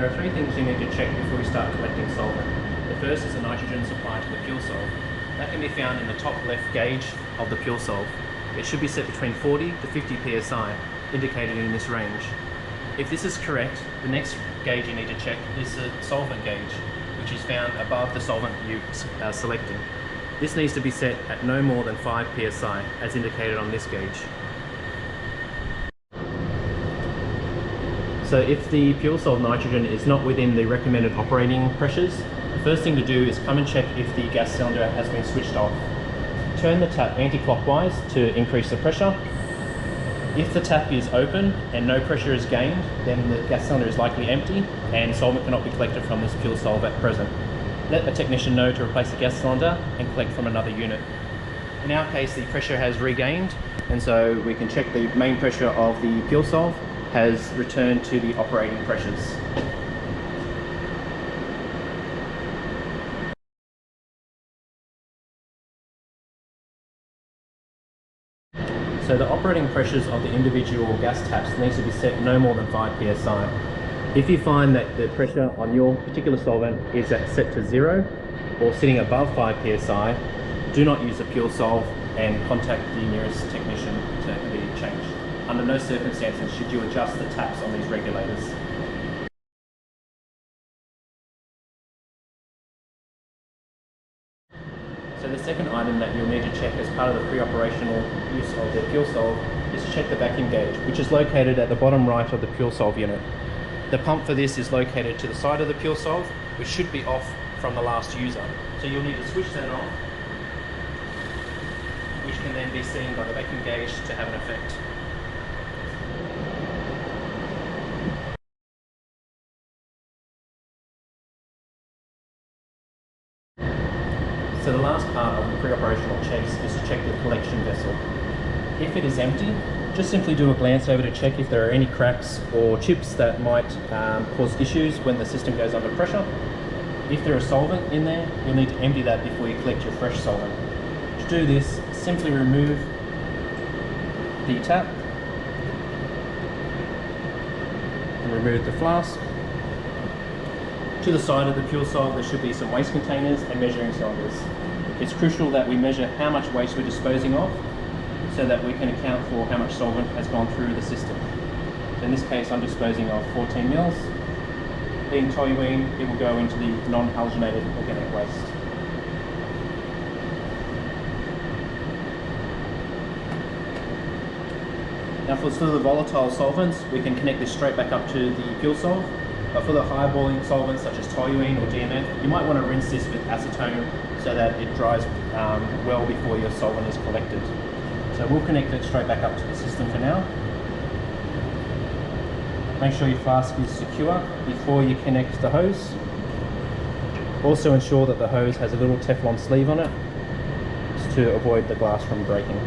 There are three things you need to check before you start collecting solvent. The first is the nitrogen supply to the Puresolv. That can be found in the top left gauge of the Puresolv. It should be set between 40 to 50 psi, indicated in this range. If this is correct, the next gauge you need to check is the solvent gauge, which is found above the solvent you're selecting. This needs to be set at no more than 5 psi, as indicated on this gauge. So if the Puresolv nitrogen is not within the recommended operating pressures, the first thing to do is come and check if the gas cylinder has been switched off. Turn the tap anti-clockwise to increase the pressure. If the tap is open and no pressure is gained, then the gas cylinder is likely empty and solvent cannot be collected from this Puresolv at present. Let the technician know to replace the gas cylinder and collect from another unit. In our case, the pressure has regained, and so we can check the main pressure of the Puresolv has returned to the operating pressures. So the operating pressures of the individual gas taps needs to be set no more than 5 psi. If you find that the pressure on your particular solvent is set to 0 or sitting above 5 psi, do not use the Puresolv and contact the nearest technician to be changed. Under no circumstances should you adjust the taps on these regulators. So the second item that you'll need to check as part of the pre-operational use of the Puresolv is to check the vacuum gauge, which is located at the bottom right of the Puresolv unit. The pump for this is located to the side of the Puresolv, which should be off from the last user. So you'll need to switch that on, which can then be seen by the vacuum gauge to have an effect. So the last part of the pre-operational checks is to check the collection vessel. If it is empty, just simply do a glance over to check if there are any cracks or chips that might cause issues when the system goes under pressure. If there is solvent in there, you'll need to empty that before you collect your fresh solvent. To do this, simply remove the tap and remove the flask. To the side of the Puresolv, there should be some waste containers and measuring cylinders. It's crucial that we measure how much waste we're disposing of so that we can account for how much solvent has gone through the system. So in this case, I'm disposing of 14 mils. Being toluene, it will go into the non-halogenated organic waste. Now for the volatile solvents, we can connect this straight back up to the Puresolv. But for the high boiling solvents such as toluene or DMF, you might want to rinse this with acetone so that it dries well before your solvent is collected. So we'll connect it straight back up to the system for now. Make sure your flask is secure before you connect the hose. Also ensure that the hose has a little Teflon sleeve on it to avoid the glass from breaking.